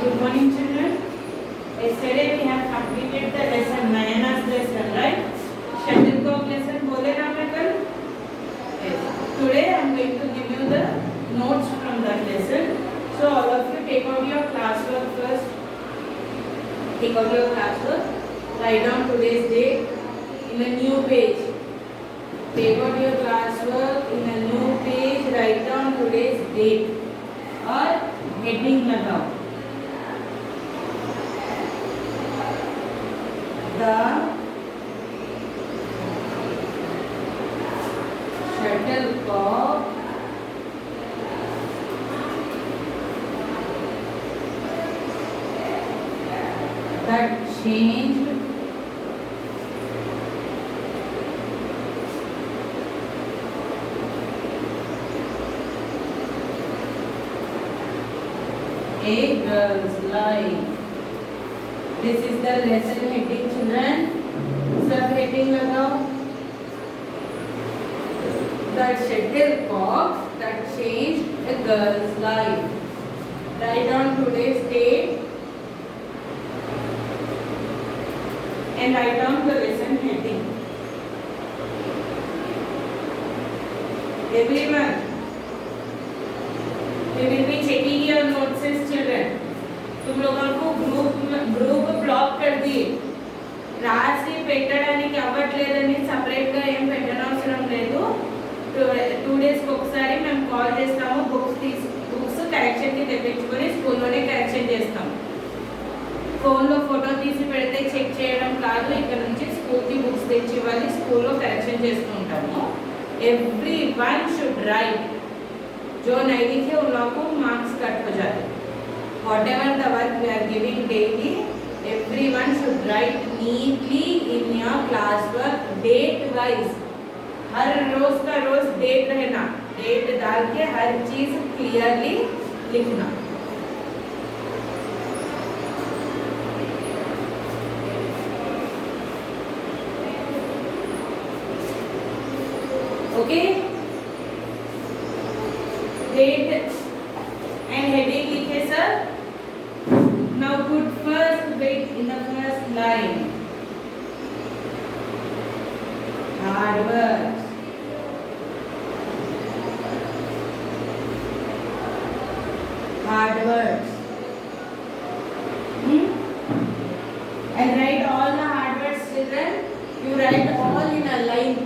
Good morning, children. Yesterday we have completed the lesson, Nayana's lesson, right? Shuttlecock lesson बोले ना मैं कल? Yes. Today I am going to give you the notes from that lesson. So all of you take out your classwork first. Take out your classwork. Write down today's date in a new page. Take out your classwork in a new page. Write down today's date. और heading लगाओ. The shuttlecock that changed a girl's life. This is the lesson heading, children. Sub heading लगाओ. The shuttlecock that changed a girl's life. Write down today's date and write down the lesson heading. Everyone, we will be checking your notes, children. तुम लोगों को group black कर दिए. రాసి పెట్టడానికి అవ్వట్లేదని separate గా ఏం పెట్టనవసరం లేదు. 2 డేస్ కి ఒకసారి మేము కాల్ చేస్తాము. బుక్స్ కరెక్షన్ కి తెప్పించుకొని స్కూల్లోనే కరెక్షన్ చేస్తాం. ఫోన్ లో ఫోటో తీసి పెడితే చెక్ చేయడం కాదు. ఇక్కడ నుంచి స్కూల్ కి బుక్స్ తెచ్చి ఇవ్వాలి. స్కూల్లో కరెక్షన్ చేస్తూ ఉంటాము. Everyone should write. जो नहीं लिखे उन लोगों को मार्क्स कट हो जाते. Whatever the work we are giving daily, everyone should write neatly in your class work date wise. हर रोज का रोज डेट रहना. डेट डाल के हर चीज क्लियरली लिखना. Okay? Date and heading लिखे sir. Now put first date in the first line. Hard work. Hard work. And write all the hard words, children. You write all in a line.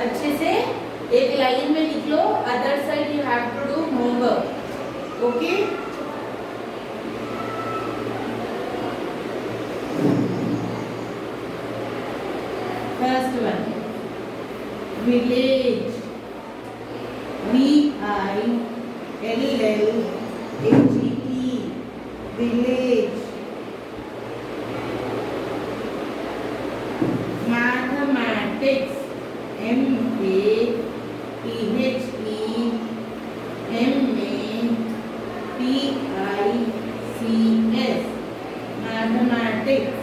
अच्छे से एक line में लिख लो. Other side you have to do homework. Okay? First one, village. VILLAGE. Village. Mathematics. MATHEMATICS. Mathematics.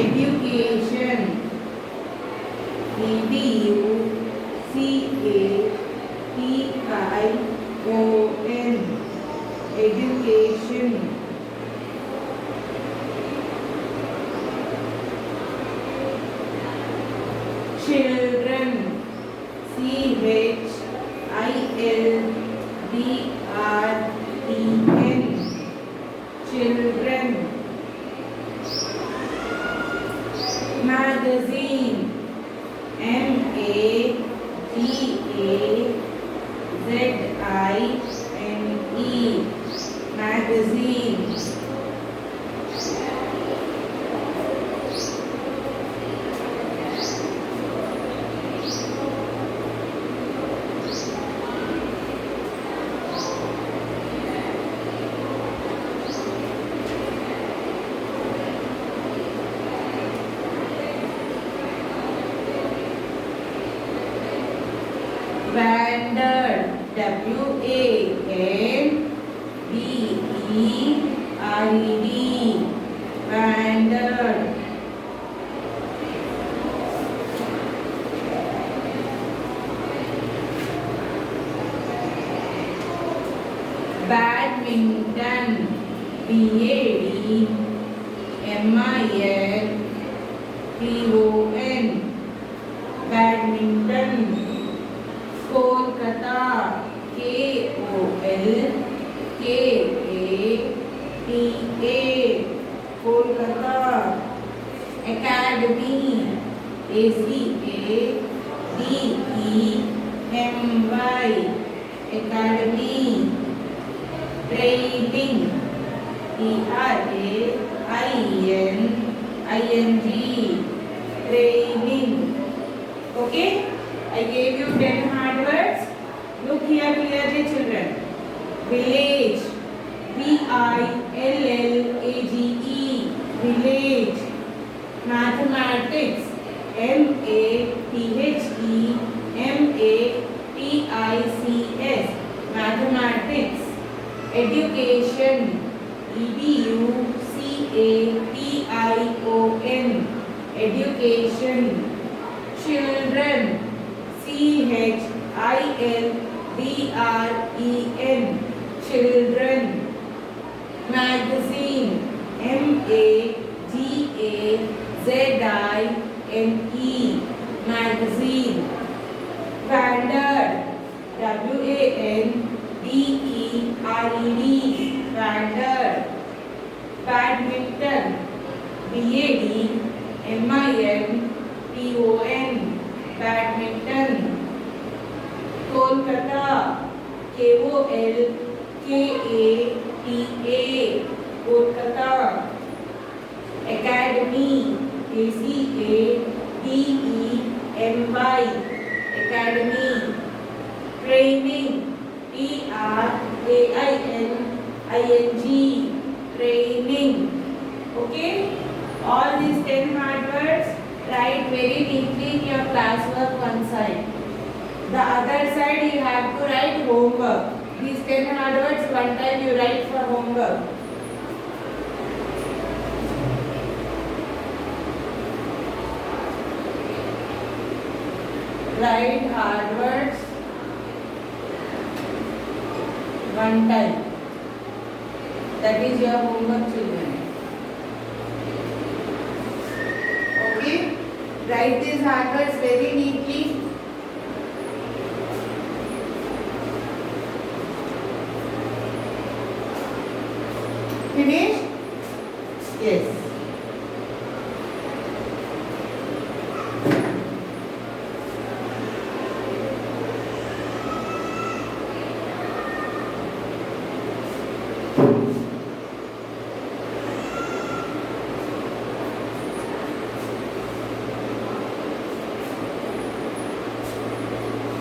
Education. EDUCATION. Education. Children. CHILDREN. Children. Magazine. MAGAZINE. Magazine. Vandal. WANDERED. Vandal. Badminton, BADMINTON, Badminton. Kolkata, KOLKATA, Kolkata. Academy, ACADEMY, Academy. Training, TRAINING, training. Okay, I gave you 10 hard words. Look here clearly, children. Village, VILLAGE, village. Mathematics, MATHEMATICS, mathematics. Education, EDUCATION, education. Children, CHILDREN, children. Magazine, MAGAZINE, magazine. Standard, WANDERED, standard. Badminton, BADMINTON, badminton. Kolkata, KOLKATA, Kolkata. Academy, ACADEMY, academy. Training, TRAINING, training. Okay, all these 10 hard words write very neatly in your classwork one side. The other side you have to write homework. These 10 hard words one time you write for homework. Write hard words one time. That is your homework, children. Okay? Write these hard words very neatly. Finished? Yes.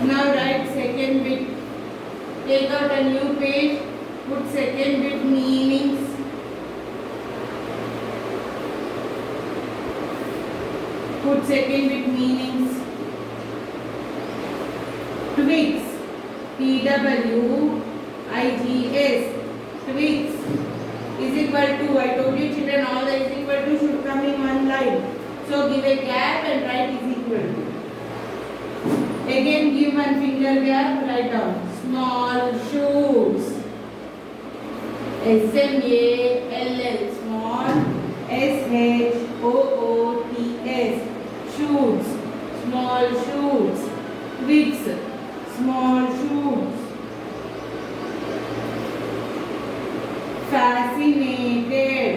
Now write second bit. Take out a new page. Put second bit meanings. Put second bit meanings. Twigs. TWIGS. Twigs is equal to. I told you, children, all the is equal to should come in one line. So give a gap and write is equal to. Again give one finger gap, write down small shoots. SMALL, small. SHOOTS, shoots, small shoots. Twigs, small shoots. Fascinated,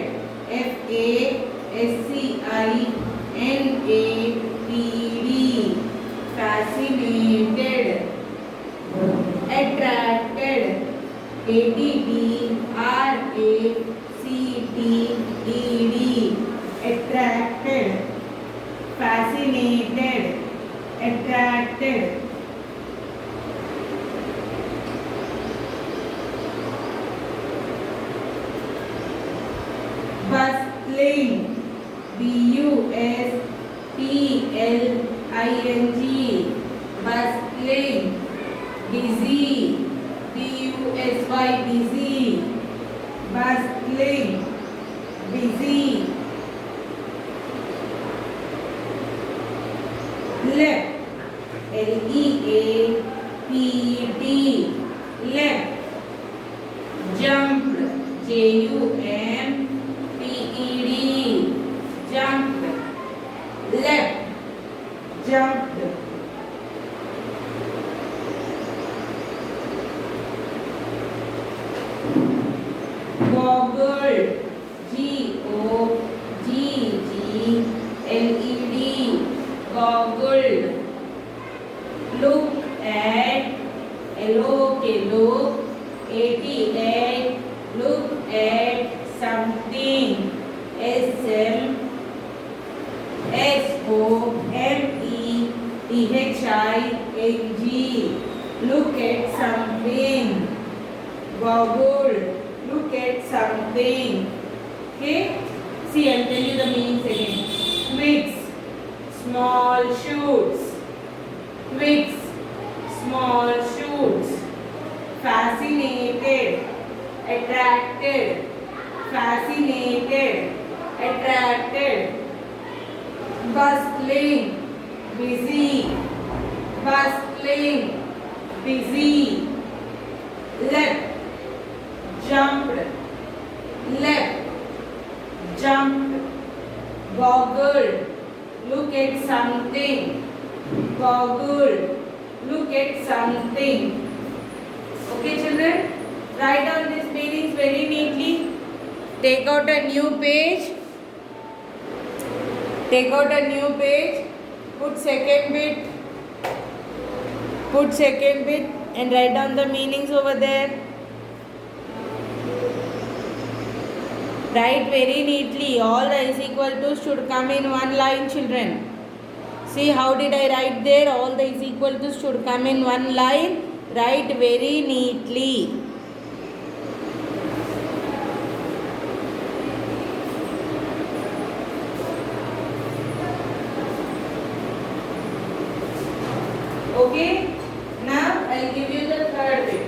FASCINATED, fascinated. Attracted, ATTRACTED, attracted. Fascinated, attracted. Bustling, BUSTLING, bustling. Busy, BUSY, busy. Bustling, busy. Left, LEAPT, left. Jump, Jumped. Jumped. Leapt. Jumped. Goggled. Goggled. Goggled. Look at. Look at. Look at something. Something. Look at something. Goggled. Look at something. Okay? See, I'll tell you the meanings again. Twigs. Small shoots. Twigs. Small shoots. Fascinated. Attracted. Fascinated. Attracted. Bustling. Busy. Bustling. Busy. Leapt. Jumped. Leapt. Jumped. Goggled. Look at something. Goggled. Look at something. Okay, children? Write down these meanings very neatly. Take out a new page. Take out a new page. Put second bit. Put second bit and write down the meanings over there. Write very neatly. All the is equal to should come in one line, children. See how did I write there? All the is equal to should come in one line. Write very neatly. Okay? Now I'll give you the third bit.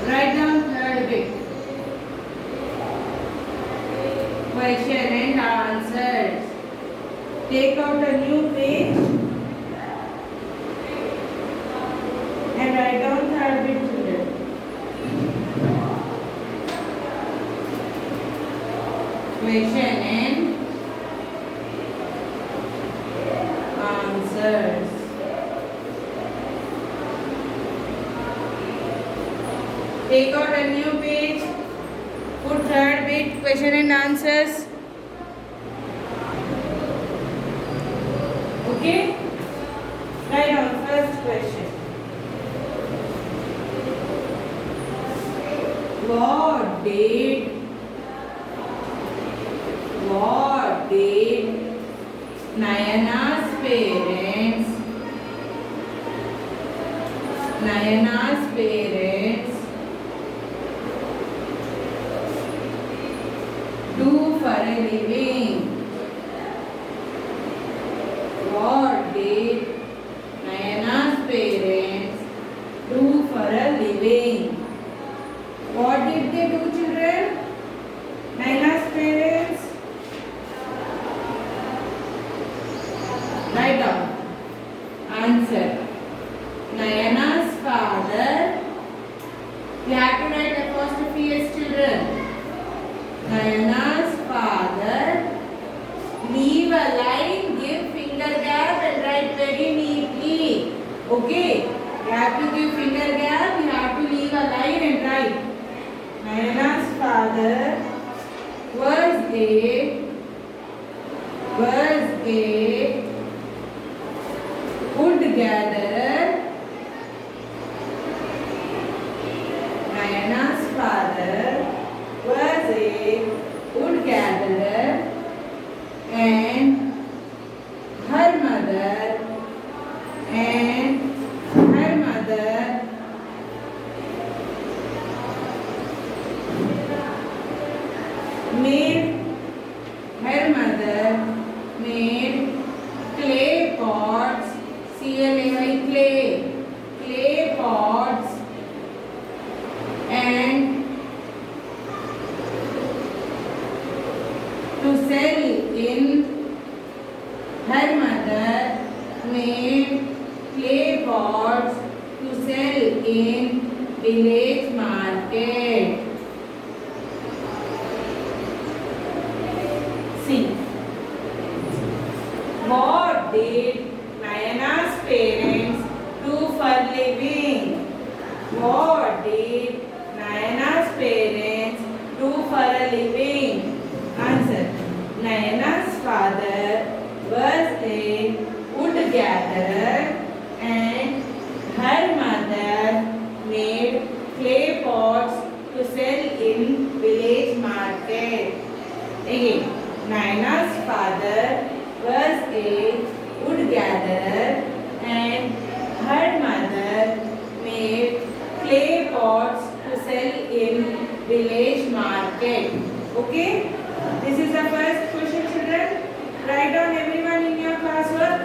Write down third bit. Question and answers. Take out a new page and write down third bit, children. Question and answers. Take out a new page. Put third bit, question and answers. Okay? Write down first question. What did Nayana's parents do for a living? What did Nayana's parents do for a living? What did they do, children? Nayana's parents? Write down. Answer. Nayana's father. You have to write apostrophe S, children. Nayana's father. Leave a line, give finger gap and write very neatly. Okay? You have to give finger gap, you have to leave a line and write. Nayana's father was a wood gatherer. Nayana's father was a wood gatherer and her mother made clay pots, clay pots and her mother made clay pots to sell in village market. See, what did Nayana's parents do for living? What did Nayana's parents do for a living? Answer. Nayana's father was a wood gatherer and her mother made clay pots to sell in village market. Again, Nayana's father was a wood gatherer and her mother made clay pots to sell in village market. Okay? This is the first question, children. Write down everyone in your classwork.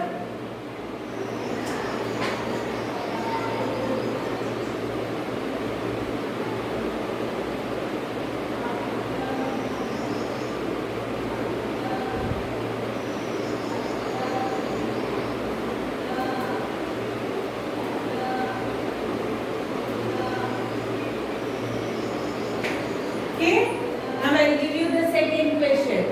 Okay? Now I will give you the second question.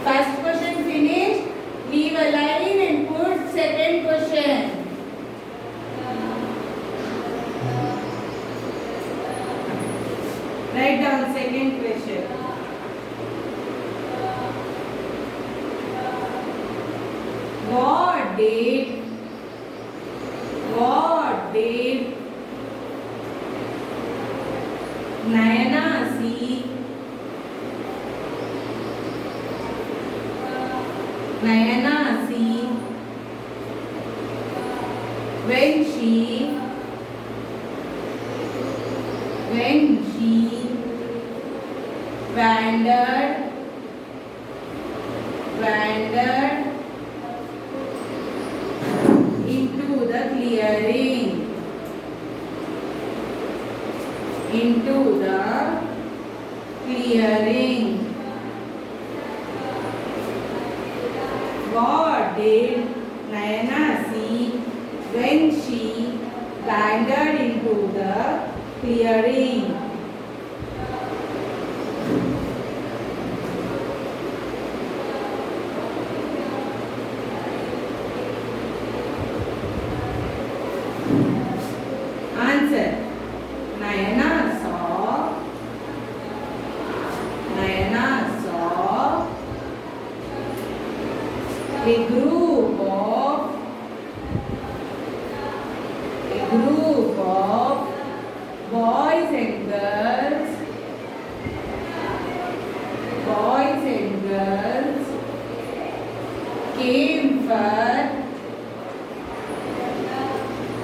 First question finished. Leave a line and put second question. Write down second question. What did Nayana see when she wandered into the clearing? What did Nayana see when she wandered into the clearing? Answer. Nayana saw a group of boys and girls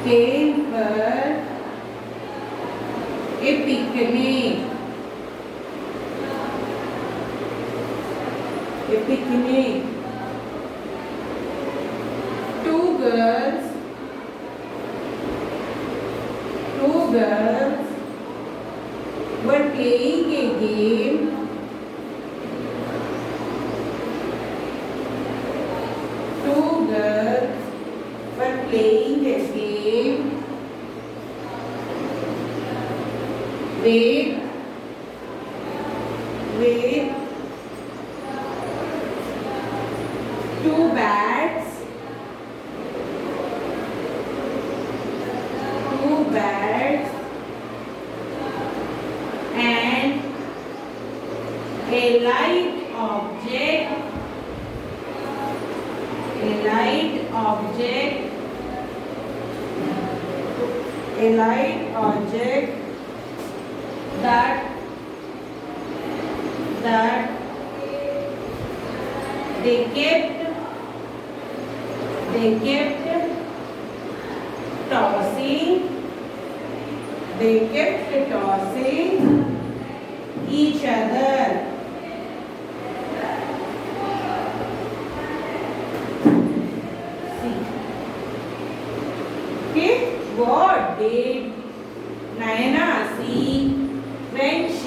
came for a picnic. Two girls were playing a game. Two girls were playing a game with two bats and a light object that they kept tossing each other. See. Okay, what did Nayana see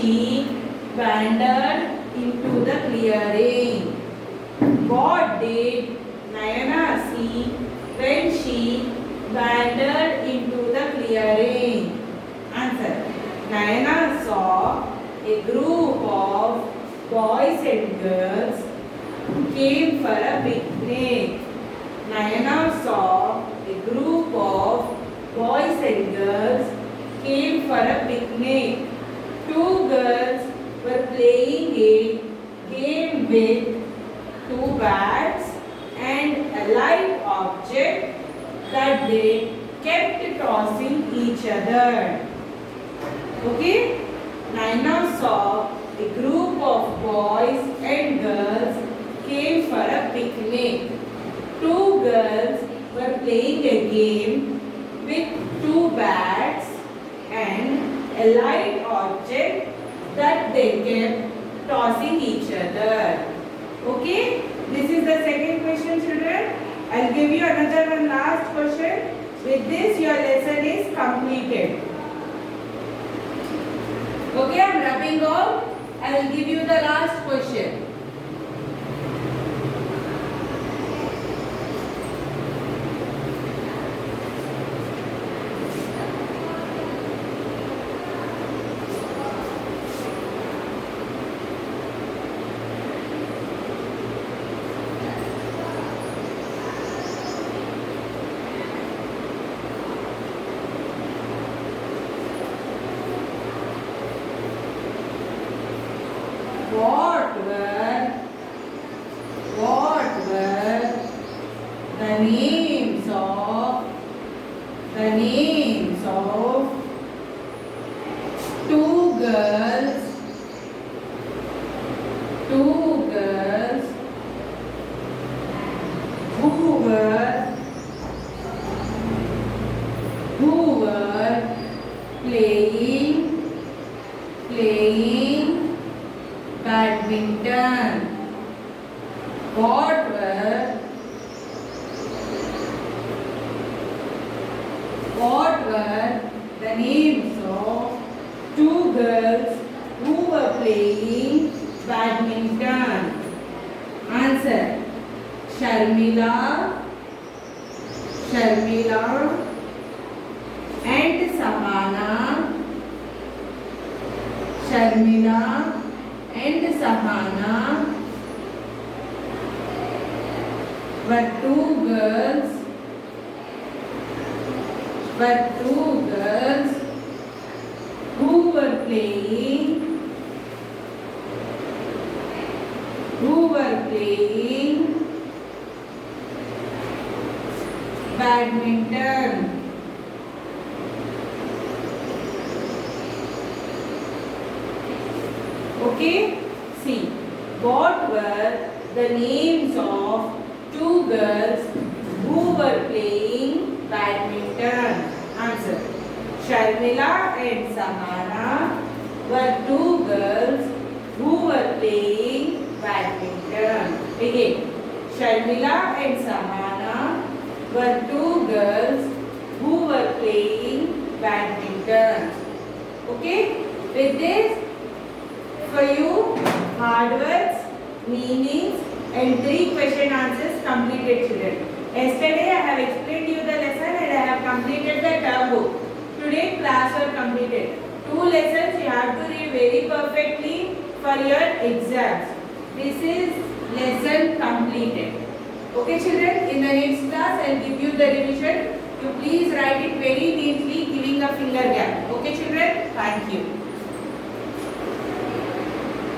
she wandered into the clearing? What did Nayana see when she wandered into the clearing? Answer. Nayana saw a group of boys and girls came for a picnic. Nayana saw a group of boys and girls came for a picnic. Two girls were playing a game with two bats and a light object that they kept tossing each other. Okay? Naina saw a group of boys and girls came for a picnic. Two girls were playing a game with two bats and a light object that they kept tossing each other. Okay? This is the second question, children. I'll give you another one last question. With this, your lesson is completed. Okay, I'm wrapping up. I will give you the last question. What were the names of two girls who were playing badminton? What were the names of two girls who were playing badminton? Answer. Sharmila and Sahana. Sharmila and Sahana were two girls who were playing badminton. Okay? See, what were the names of two girls who were playing badminton? Answer. Sharmila and Sahana were two girls who were playing badminton. Again, Sharmila and Sahana were two girls who were playing badminton. Okay? With this, for you, hard words, meanings and 3 question answers completed, children. Yesterday I have explained you the lesson and I have completed the term book. Today class work completed. 2 lessons you have to read very perfectly for your exams. This is lesson completed. Okay, children, in the next class I will give you the revision. You please write it very neatly, giving a finger gap. Okay, children, thank you.